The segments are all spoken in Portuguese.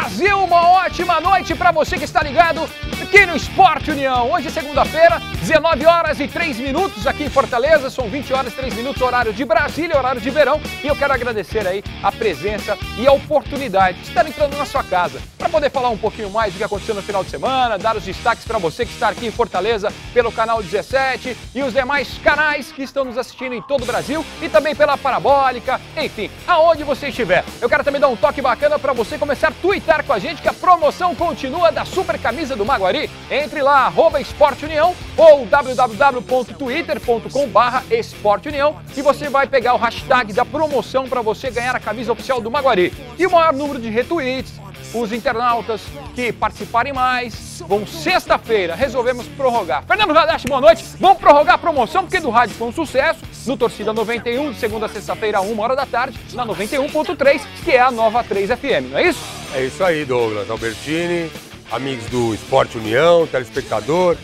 Brasil, uma ótima noite para você que está ligado aqui no Esporte União. Hoje, segunda-feira, 19 horas e 3 minutos aqui em Fortaleza, são 20 horas e 3 minutos, horário de Brasília, horário de verão. E eu quero agradecer aí a presença e a oportunidade de estar entrando na sua casa para poder falar um pouquinho mais do que aconteceu no final de semana, dar os destaques para você que está aqui em Fortaleza pelo canal 17 e os demais canais que estão nos assistindo em todo o Brasil e também pela Parabólica, enfim, aonde você estiver. Eu quero também dar um toque bacana para você começar a twittar com a gente que a promoção continua da super camisa do Maguari. Entre lá, @esporteunião ou www.twitter.com/esporteunião e você vai pegar o hashtag da promoção para você ganhar a camisa oficial do Maguari. E o maior número de retweets, os internautas que participarem mais, vão sexta-feira, resolvemos prorrogar. Fernando Radache, boa noite. Vamos prorrogar a promoção porque do rádio foi um sucesso. No Torcida 91, de segunda a sexta-feira, 1h da tarde, na 91.3, que é a nova 3 FM, não é isso? É isso aí, Douglas Albertini, amigos do Esporte União, telespectador.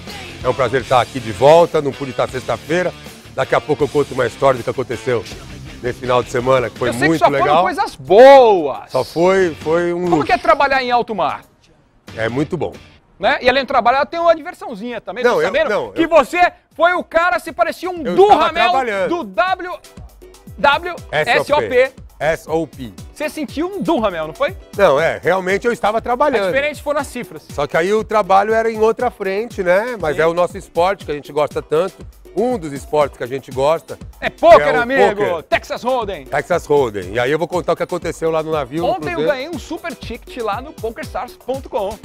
É um prazer estar aqui de volta, não pude estar sexta-feira. Daqui a pouco eu conto uma história do que aconteceu nesse final de semana, que foi muito legal. Eu sei que só foram coisas boas. Só foi um... Como que é trabalhar em alto mar? É muito bom. Né? E além de trabalhar, tem uma diversãozinha também. Não, que você foi o cara, se parecia um Duhamel do SOP. Você sentiu um Duhamel, não foi? Não, realmente eu estava trabalhando. A diferença foram as cifras. Só que aí o trabalho era em outra frente, né? Mas é o nosso esporte que a gente gosta tanto. Um dos esportes que a gente gosta. É pôquer, amigo! Poker. Texas Hold'em. Texas Hold'em. E aí eu vou contar o que aconteceu lá no navio. Ontem eu ganhei um super ticket lá no PokerStars.com.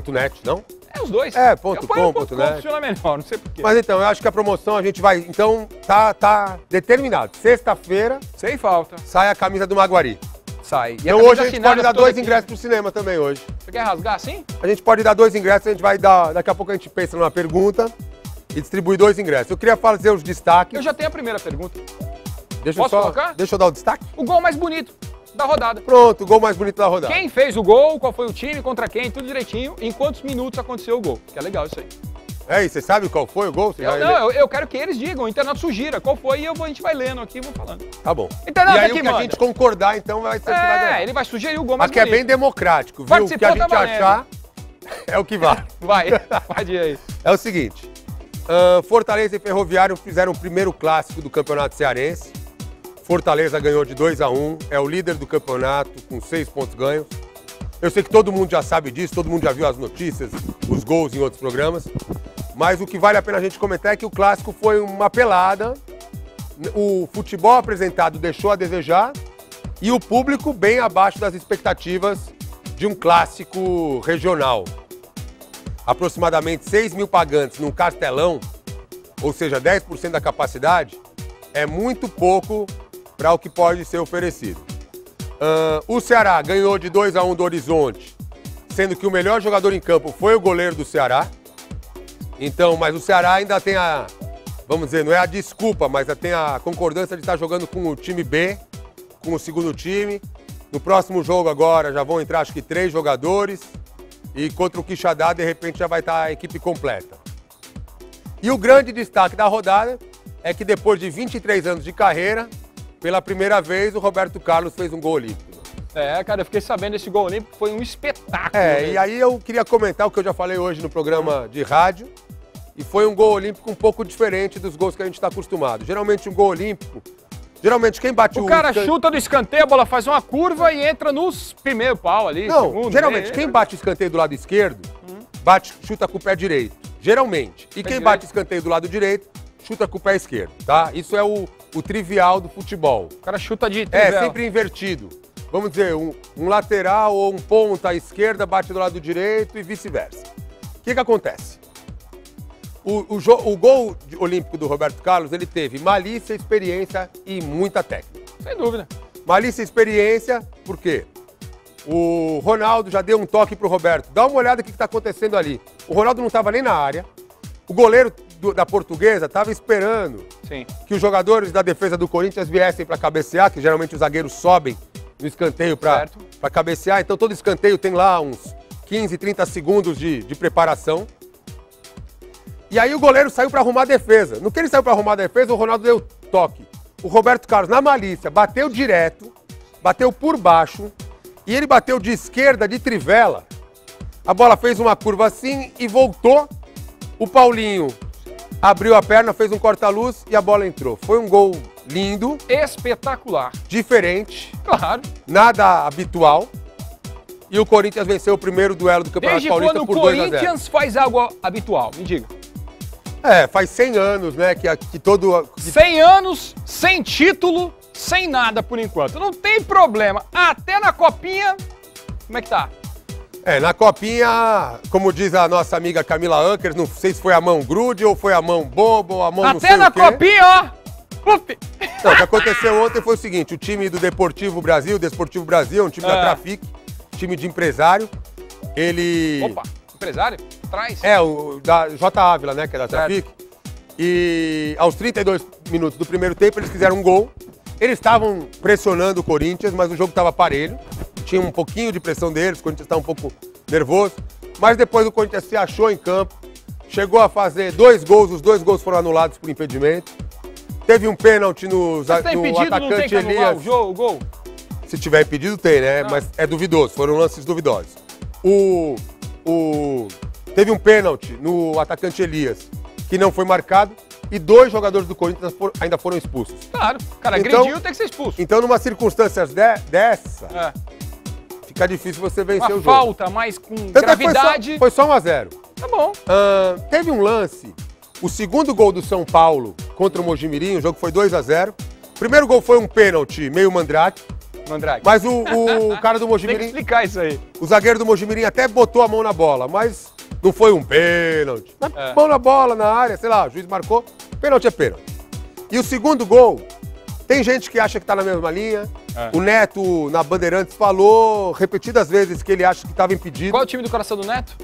.net, não? É os dois. .com.net. Funciona melhor, não sei porquê. Mas então, eu acho que a promoção a gente vai... Então, tá determinado. Sexta-feira... Sem falta. Sai a camisa do Maguari. Sai. E então hoje a gente pode dar 2 ingressos pro cinema também hoje. Você quer rasgar assim? A gente pode dar 2 ingressos, a gente vai dar... Daqui a pouco a gente pensa numa pergunta e distribui 2 ingressos. Eu queria fazer os destaques. Eu já tenho a primeira pergunta. Posso colocar? Deixa eu dar o destaque. O gol mais bonito da rodada. Pronto, o gol mais bonito da rodada. Quem fez o gol, qual foi o time, contra quem, tudo direitinho, em quantos minutos aconteceu o gol. Que é legal isso aí. E você sabe qual foi o gol? Eu quero que eles digam, o internato sugira qual foi e a gente vai lendo aqui e vou falando. Tá bom. Internato e aí aqui, o que a gente concordar, então, vai ser que vai ganhar. Ele vai sugerir o gol mais bonito. Aqui é bem democrático, viu? O que a gente achar é o que vale. Vai aí. É o seguinte, Fortaleza e Ferroviário fizeram o primeiro clássico do Campeonato Cearense. Fortaleza ganhou de 2-1, é o líder do campeonato com 6 pontos ganhos. Eu sei que todo mundo já sabe disso, todo mundo já viu as notícias, os gols em outros programas. Mas o que vale a pena a gente comentar é que o clássico foi uma pelada, o futebol apresentado deixou a desejar e o público bem abaixo das expectativas de um clássico regional. Aproximadamente 6 mil pagantes num Castelão, ou seja, 10% da capacidade, é muito pouco para o que pode ser oferecido. O Ceará ganhou de 2-1 do Horizonte, sendo que o melhor jogador em campo foi o goleiro do Ceará. Então, mas o Ceará ainda tem vamos dizer, não é a desculpa, mas tem a concordância de estar jogando com o time B, com o segundo time. No próximo jogo agora já vão entrar acho que 3 jogadores e contra o Quixadá, de repente, já vai estar a equipe completa. E o grande destaque da rodada é que depois de 23 anos de carreira, pela primeira vez, o Roberto Carlos fez um gol olímpico. Cara, eu fiquei sabendo desse gol olímpico, foi um espetáculo. E aí eu queria comentar o que eu já falei hoje no programa de rádio, e foi um gol olímpico um pouco diferente dos gols que a gente está acostumado. Geralmente um gol olímpico, quem bate o cara chuta do escanteio, a bola faz uma curva e entra nos primeiro pau ali. Não, segundo, geralmente quem bate escanteio do lado esquerdo, chuta com o pé direito. Geralmente. E quem bate escanteio do lado direito, chuta com o pé esquerdo, tá? Isso é o trivial do futebol. O cara chuta de trivela. É sempre invertido. Vamos dizer, um lateral ou um ponta à esquerda bate do lado direito e vice-versa. O que acontece? O gol olímpico do Roberto Carlos, ele teve malícia, experiência e muita técnica. Sem dúvida. Malícia e experiência, por quê? O Ronaldo já deu um toque pro Roberto. Dá uma olhada no que está acontecendo ali. O Ronaldo não estava nem na área. O goleiro da Portuguesa estava esperando que os jogadores da defesa do Corinthians viessem para cabecear, que geralmente os zagueiros sobem no escanteio para cabecear. Então todo escanteio tem lá uns 15, 30 segundos de preparação. E aí o goleiro saiu para arrumar a defesa. No que ele saiu para arrumar a defesa, o Ronaldo deu toque. O Roberto Carlos, na malícia, bateu direto, bateu por baixo E ele bateu de esquerda, de trivela. A bola fez uma curva assim e voltou. O Paulinho abriu a perna, fez um corta-luz e a bola entrou. Foi um gol lindo. Espetacular. Diferente. Claro. Nada habitual. E o Corinthians venceu o primeiro duelo do Campeonato Paulista por 2-0. Desde quando o Corinthians faz algo habitual? Me diga. Faz 100 anos, né, que todo... 100 anos, sem título, sem nada por enquanto. Não tem problema. Até na Copinha, como é que tá? Na Copinha, como diz a nossa amiga Camila Ankers, não sei se foi a mão grude ou foi a mão boba ou a mão não sei o quê. Até na Copinha, ó. Uf. Não, o que aconteceu ontem foi o seguinte, o time do Desportivo Brasil é um time da Trafic, time de empresário, ele... Opa, empresário? Traz. O da J. Ávila, né, que é da Trafic. E aos 32 minutos do primeiro tempo eles fizeram um gol. Eles estavam pressionando o Corinthians, mas o jogo estava parelho. Tinha um pouquinho de pressão deles, o Corinthians estava um pouco nervoso. Mas depois o Corinthians se achou em campo, chegou a fazer 2 gols, os 2 gols foram anulados por impedimento. Teve um pênalti no atacante não tem que anular Elias. o gol? Se tiver impedido, tem, né? Não. Mas é duvidoso, foram lances duvidosos. Teve um pênalti no atacante Elias, que não foi marcado, e 2 jogadores do Corinthians ainda foram expulsos. Claro, o cara agrediu, tem que ser expulso. Então, numa circunstância dessa, fica difícil você vencer o jogo. Uma falta, mas com gravidade... Foi só 1-0. Tá bom. Teve um lance, o segundo gol do São Paulo contra o Mojimirim, o jogo foi 2-0. O primeiro gol foi um pênalti meio mandrake. Mas o cara do Mojimirim... Tem que explicar isso aí. O zagueiro do Mojimirim até botou a mão na bola, mas não foi um pênalti. Mão na bola, na área, sei lá, o juiz marcou. Pênalti é pênalti. E o segundo gol, tem gente que acha que tá na mesma linha. O Neto, na Bandeirantes, falou repetidas vezes que ele acha que estava impedido. Qual é o time do coração do Neto?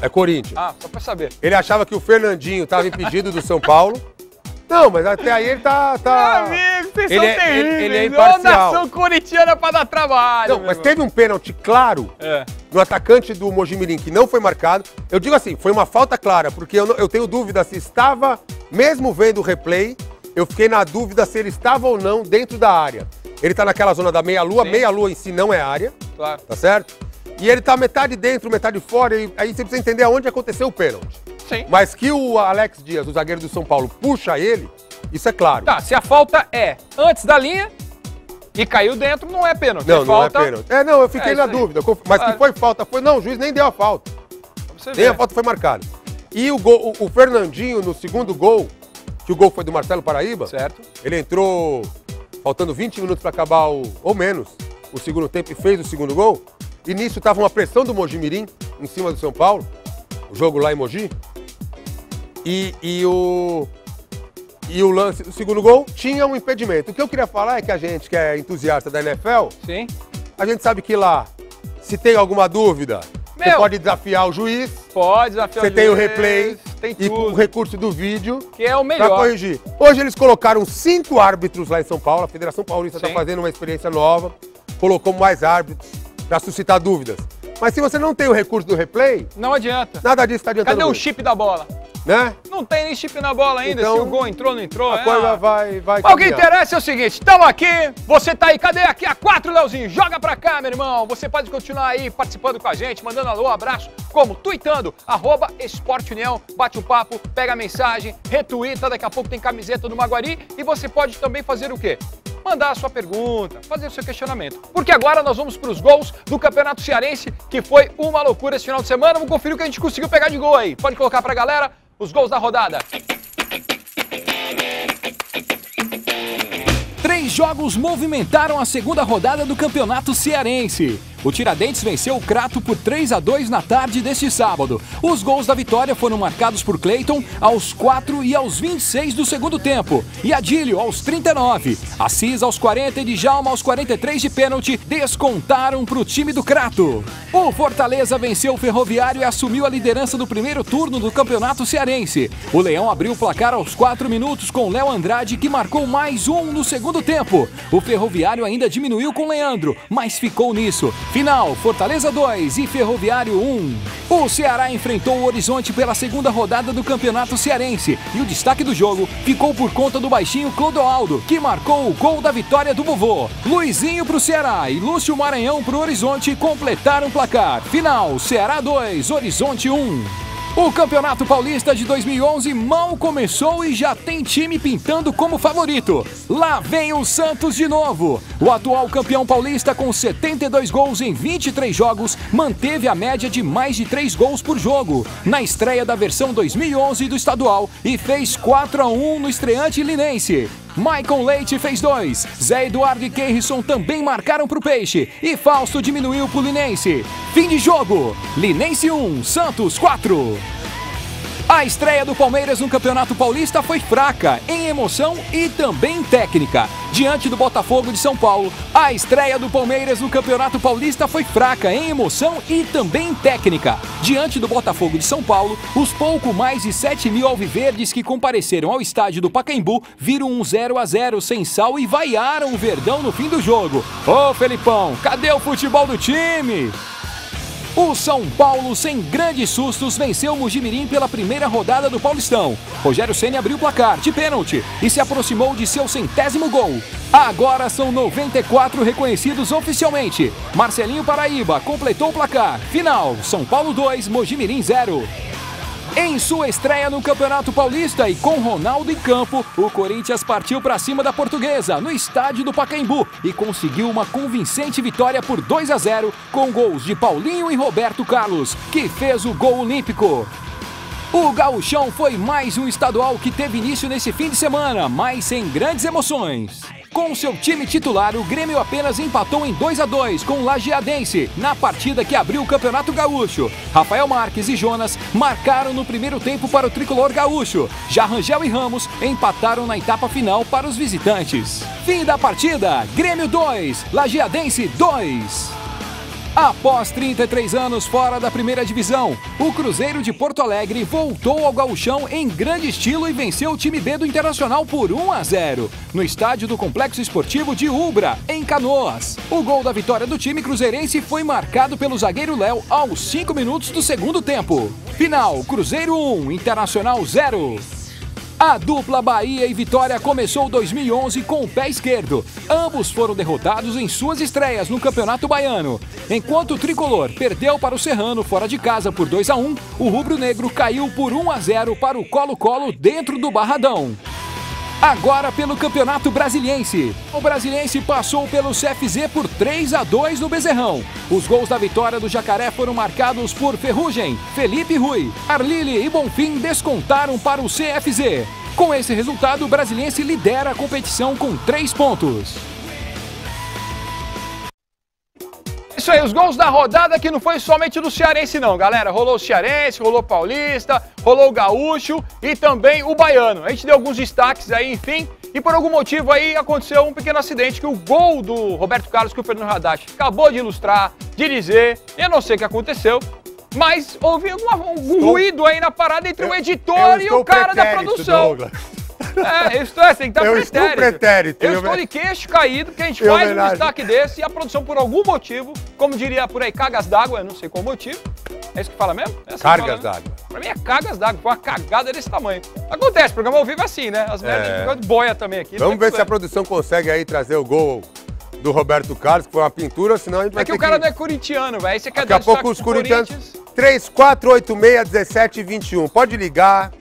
É Corinthians. Só pra saber. Ele achava que o Fernandinho estava impedido do São Paulo. Não, mas até aí ele tá... Amigo, vocês são terríveis. Ele é imparcial. Nação corintiana pra dar trabalho. Não, mas teve um pênalti claro no atacante do Mojimirim, que não foi marcado. Eu digo assim, foi uma falta clara, porque eu tenho dúvida se estava, mesmo vendo o replay, eu fiquei na dúvida se ele estava ou não dentro da área. Ele tá naquela zona da meia-lua, meia-lua em si não é área, tá certo? E ele tá metade dentro, metade fora, e aí você precisa entender aonde aconteceu o pênalti. Sim. Mas que o Alex Dias, o zagueiro do São Paulo, puxa ele, isso é claro. Tá, se a falta é antes da linha e caiu dentro, não é pênalti. Não, não é pênalti. Não, eu fiquei na dúvida. Mas que foi falta, foi. Não, o juiz nem deu a falta. Nem a falta foi marcada. E o Fernandinho, no segundo gol, que o gol foi do Marcelo Paraíba. Certo. Ele entrou faltando 20 minutos para acabar, ou menos, o segundo tempo e fez o segundo gol. E nisso tava uma pressão do Mojimirim em cima do São Paulo. O jogo lá em Mogi. E o lance do segundo gol tinha um impedimento. O que eu queria falar é que a gente que é entusiasta da NFL, a gente sabe que lá, se tem alguma dúvida, você pode desafiar o juiz. Pode desafiar o juiz. Você tem o replay tem e o recurso do vídeo. Que é o melhor. Pra corrigir. Hoje eles colocaram 5 árbitros lá em São Paulo. A Federação Paulista está fazendo uma experiência nova. Colocou mais árbitros para suscitar dúvidas. Mas se você não tem o recurso do replay... Não adianta. Nada disso está adiantando. Cadê o chip da bola? Né? Não tem nem chip na bola ainda, então, se o gol entrou ou não entrou. A coisa vai o que interessa é o seguinte, estamos aqui, você tá aí, cadê aqui a 4, Leozinho? Joga pra cá, meu irmão. Você pode continuar aí participando com a gente, mandando alô, abraço, como? Tuitando, @esporteunião, bate um papo, pega a mensagem, retuita, daqui a pouco tem camiseta do Maguari e você pode também fazer o quê? Mandar a sua pergunta, fazer o seu questionamento. Porque agora nós vamos para os gols do Campeonato Cearense, que foi uma loucura esse final de semana. Vamos conferir o que a gente conseguiu pegar de gol aí. Pode colocar pra galera os gols da rodada. 3 jogos movimentaram a segunda rodada do Campeonato Cearense. O Tiradentes venceu o Crato por 3-2 na tarde deste sábado. Os gols da vitória foram marcados por Cleiton aos 4 e aos 26 do segundo tempo. E Adílio aos 39. Assis aos 40 e Djalma aos 43 de pênalti descontaram para o time do Crato. O Fortaleza venceu o Ferroviário e assumiu a liderança do primeiro turno do Campeonato Cearense. O Leão abriu o placar aos 4 minutos com Léo Andrade, que marcou mais um no segundo tempo. O Ferroviário ainda diminuiu com Leandro, mas ficou nisso. Final, Fortaleza 2 e Ferroviário 1. O Ceará enfrentou o Horizonte pela segunda rodada do Campeonato Cearense e o destaque do jogo ficou por conta do baixinho Clodoaldo, que marcou o gol da vitória do vovô. Luizinho pro Ceará e Lúcio Maranhão pro Horizonte completaram o placar. Final, Ceará 2, Horizonte 1. O Campeonato Paulista de 2011 mal começou e já tem time pintando como favorito. Lá vem o Santos de novo. O atual campeão paulista, com 72 gols em 23 jogos, manteve a média de mais de 3 gols por jogo na estreia da versão 2011 do estadual e fez 4-1 no estreante linense. Maicon Leite fez 2, Zé Eduardo e Keirson também marcaram pro Peixe e Fausto diminuiu pro Linense. Fim de jogo, Linense 1, Santos 4. A estreia do Palmeiras no Campeonato Paulista foi fraca, em emoção e também em técnica. Diante do Botafogo de São Paulo, a estreia do Palmeiras no Campeonato Paulista foi fraca, em emoção e também em técnica. Diante do Botafogo de São Paulo, os pouco mais de 7 mil alviverdes que compareceram ao estádio do Pacaembu viram um 0-0 sem sal e vaiaram o Verdão no fim do jogo. Ô Felipão, cadê o futebol do time? O São Paulo, sem grandes sustos, venceu o Mojimirim pela primeira rodada do Paulistão. Rogério Ceni abriu o placar de pênalti e se aproximou de seu 100º gol. Agora são 94 reconhecidos oficialmente. Marcelinho Paraíba completou o placar. Final, São Paulo 2, Mojimirim 0. Em sua estreia no Campeonato Paulista e com Ronaldo em campo, o Corinthians partiu para cima da Portuguesa, no estádio do Pacaembu, e conseguiu uma convincente vitória por 2-0, com gols de Paulinho e Roberto Carlos, que fez o gol olímpico. O Gauchão foi mais um estadual que teve início nesse fim de semana, mas sem grandes emoções. Com seu time titular, o Grêmio apenas empatou em 2-2 com o Lajeadense, na partida que abriu o Campeonato Gaúcho. Rafael Marques e Jonas marcaram no primeiro tempo para o tricolor gaúcho. Já Rangel e Ramos empataram na etapa final para os visitantes. Fim da partida, Grêmio 2, Lajeadense 2. Após 33 anos fora da primeira divisão, o Cruzeiro de Porto Alegre voltou ao Gauchão em grande estilo e venceu o time B do Internacional por 1-0, no estádio do Complexo Esportivo de Ubra, em Canoas. O gol da vitória do time cruzeirense foi marcado pelo zagueiro Léo aos 5 minutos do segundo tempo. Final, Cruzeiro 1, Internacional 0. A dupla Bahia e Vitória começou 2011 com o pé esquerdo. Ambos foram derrotados em suas estreias no Campeonato Baiano. Enquanto o tricolor perdeu para o Serrano fora de casa por 2-1, o rubro-negro caiu por 1-0 para o Colo-Colo dentro do Barradão. Agora pelo Campeonato Brasiliense. O Brasiliense passou pelo CFZ por 3-2 no Bezerrão. Os gols da vitória do Jacaré foram marcados por Ferrugem, Felipe Rui, Arlili e Bonfim descontaram para o CFZ. Com esse resultado, o Brasiliense lidera a competição com 3 pontos. Isso aí, os gols da rodada que não foi somente do Cearense não, galera. Rolou o Cearense, rolou o Paulista, rolou o Gaúcho e também o Baiano. A gente deu alguns destaques aí, enfim, e por algum motivo aí aconteceu um pequeno acidente, que o gol do Roberto Carlos, que o Fernando Haddad acabou de ilustrar, de dizer, eu não sei o que aconteceu, mas houve algum ruído aí na parada entre o editor e o cara da produção. Você tem que estar pretérito. Eu estou de queixo caído, porque a gente faz um destaque desse e a produção, por algum motivo, como diria por aí, cagas d'água, eu não sei qual motivo. É isso que fala mesmo? Cargas d'água. Pra mim é cagas d'água, foi uma cagada desse tamanho. Acontece, programa ao vivo é assim, né? As merdas ficam de boia também aqui. Vamos ver se a produção consegue aí trazer o gol do Roberto Carlos, que foi uma pintura, senão a gente vai ter que... É que o cara não é corintiano, velho. Aí você quer dar daqui a pouco os corintianos... 3486-1721. Pode ligar.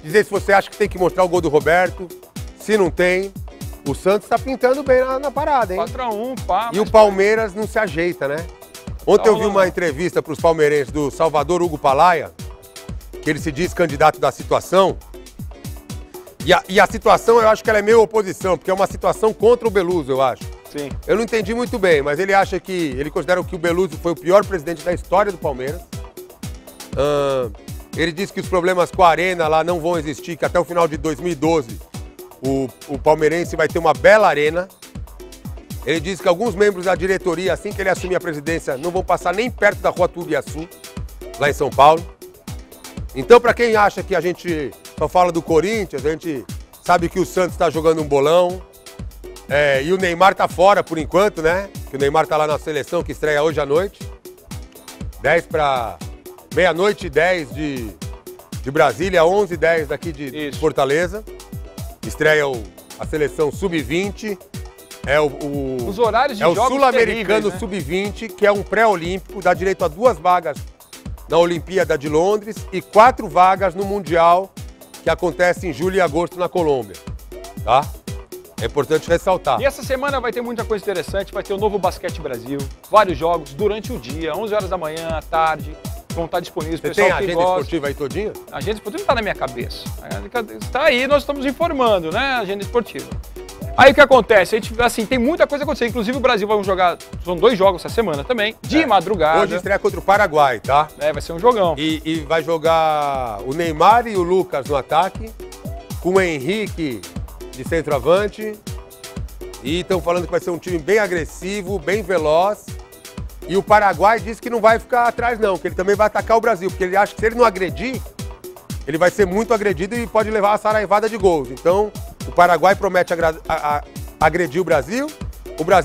Dizer se você acha que tem que mostrar o gol do Roberto. Se não tem, o Santos tá pintando bem na parada, hein? 4-1, pá. E o Palmeiras não se ajeita, né? Ontem eu vi uma entrevista para os palmeirenses do Salvador Hugo Palaia, que ele se diz candidato da situação. E a situação, eu acho que ela é meio oposição, porque é uma situação contra o Beluso, eu acho. Sim. Eu não entendi muito bem, mas ele acha que... Ele considera que o Beluso foi o pior presidente da história do Palmeiras. Ele diz que os problemas com a arena lá não vão existir, que até o final de 2012 o palmeirense vai ter uma bela arena. Ele diz que alguns membros da diretoria, assim que ele assumir a presidência, não vão passar nem perto da Rua Tubiaçu, lá em São Paulo. Então, para quem acha que a gente só fala do Corinthians, a gente sabe que o Santos está jogando um bolão. E o Neymar tá fora por enquanto, né? que o Neymar tá lá na seleção, que estreia hoje à noite. 10 para meia-noite e 10 de Brasília, 11h10 daqui de Fortaleza. Estreia a seleção Sub-20. Os horários de jogos terríveis, Sul-Americano, né? Sub-20, que é um pré-olímpico, dá direito a 2 vagas na Olimpíada de Londres e 4 vagas no Mundial, que acontece em julho e agosto na Colômbia, tá? É importante ressaltar. E essa semana vai ter muita coisa interessante, vai ter o novo Basquete Brasil, vários jogos durante o dia, 11 horas da manhã, à tarde, vão estar disponíveis. Você tem a agenda esportiva aí todinha? A agenda esportiva não está na minha cabeça, está aí, nós estamos informando, né, a agenda esportiva. Aí o que acontece? A gente, assim, tem muita coisa acontecendo, inclusive o Brasil vai jogar, são 2 jogos essa semana também, de madrugada. Hoje estreia contra o Paraguai, tá? Vai ser um jogão. E vai jogar o Neymar e o Lucas no ataque, com o Henrique de centroavante, e estão falando que vai ser um time bem agressivo, bem veloz, e o Paraguai disse que não vai ficar atrás não, que ele também vai atacar o Brasil, porque ele acha que se ele não agredir, ele vai ser muito agredido e pode levar uma saraivada de gols. Então, o Paraguai promete agredir o Brasil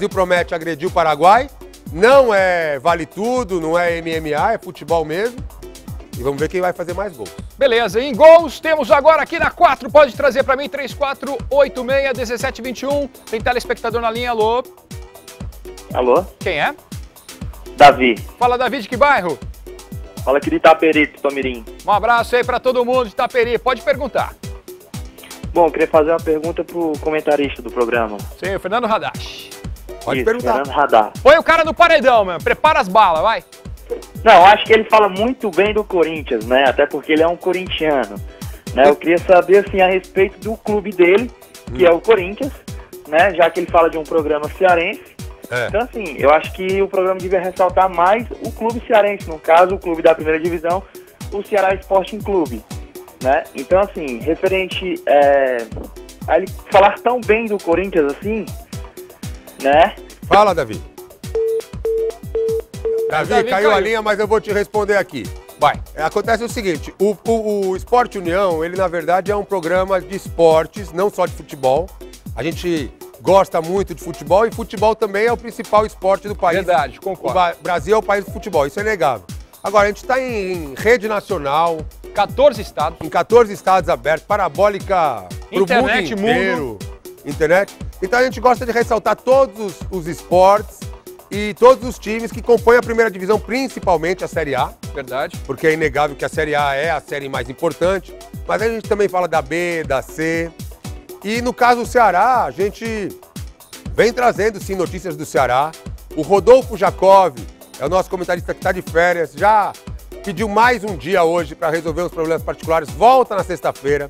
promete agredir o Paraguai, não é vale tudo, não é MMA, é futebol mesmo, e vamos ver quem vai fazer mais gols. Beleza, em gols temos agora aqui na 4, pode trazer pra mim 3486-1721. Tem telespectador na linha, alô? Alô? Quem é? Davi. Fala, Davi, de que bairro? Fala aqui de Itaperi, Tupamirim. Um abraço aí pra todo mundo de Itaperi, pode perguntar. Bom, eu queria fazer uma pergunta pro comentarista do programa. Sim, o Fernando Hadash. Pode perguntar. Fernando Radar. Põe o cara no paredão, meu, prepara as balas, vai. Não, acho que ele fala muito bem do Corinthians, né? Até porque ele é um corintiano. Né? Eu queria saber, assim, a respeito do clube dele, que é o Corinthians, né? Já que ele fala de um programa cearense. Então, assim, eu acho que o programa devia ressaltar mais o clube cearense, no caso, o clube da primeira divisão, o Ceará Sporting Clube, né? Então, assim, referente a ele falar tão bem do Corinthians, assim, né? Fala, Davi. Davi, caiu a linha, mas eu vou te responder aqui. Vai. Acontece o seguinte, o Esporte União, ele na verdade é um programa de esportes, não só de futebol. A gente gosta muito de futebol e futebol também é o principal esporte do país. Verdade, concordo. O Brasil é o país do futebol, isso é inegável. Agora, a gente está em rede nacional. 14 estados. Em 14 estados abertos, parabólica pro Internet, mundo inteiro. Internet. Então a gente gosta de ressaltar todos os esportes e todos os times que compõem a primeira divisão, principalmente a Série A. Verdade. Porque é inegável que a Série A é a série mais importante. Mas a gente também fala da B, da C. E no caso do Ceará, a gente vem trazendo sim notícias do Ceará. O Rodolfo Jacob é o nosso comentarista que está de férias, já pediu mais um dia hoje para resolver os problemas particulares, volta na sexta-feira.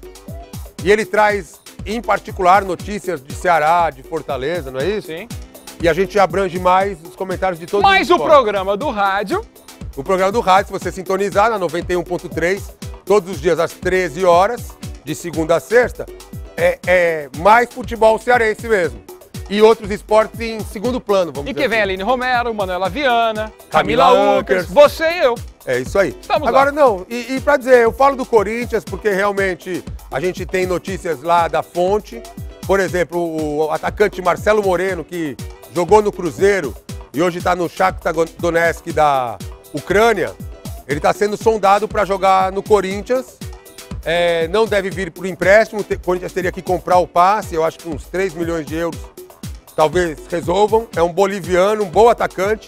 E ele traz, em particular, notícias de Ceará, de Fortaleza, não é isso? Sim. E a gente abrange mais os comentários de todos mais os o programa do rádio. O programa do rádio, se você sintonizar na 91.3, todos os dias às 13 horas, de segunda a sexta, é mais futebol cearense mesmo. E outros esportes em segundo plano, vamos dizer. E que vem assim. Aline Romero, Manuela Viana, Camila Camila Unkers, você e eu. É isso aí. Estamos Agora lá. não, e pra dizer, eu falo do Corinthians porque realmente a gente tem notícias lá da fonte. Por exemplo, o atacante Marcelo Moreno, que jogou no Cruzeiro e hoje está no Shakhtar Donetsk da Ucrânia, ele está sendo sondado para jogar no Corinthians. Não deve vir por empréstimo, o Corinthians teria que comprar o passe, eu acho que uns 3 milhões de euros talvez resolvam. É um boliviano, um bom atacante.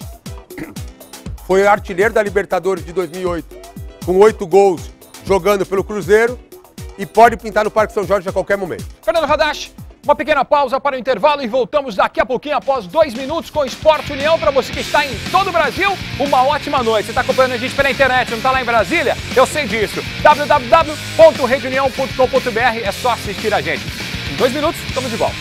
Foi artilheiro da Libertadores de 2008, com 8 gols jogando pelo Cruzeiro e pode pintar no Parque São Jorge a qualquer momento. Fernando Hadash, uma pequena pausa para o intervalo e voltamos daqui a pouquinho, após 2 minutos, com o Esporte União. Para você que está em todo o Brasil, uma ótima noite. Você está acompanhando a gente pela internet, não está lá em Brasília? Eu sei disso. www.redeunião.com.br, é só assistir a gente. Em 2 minutos, estamos de volta.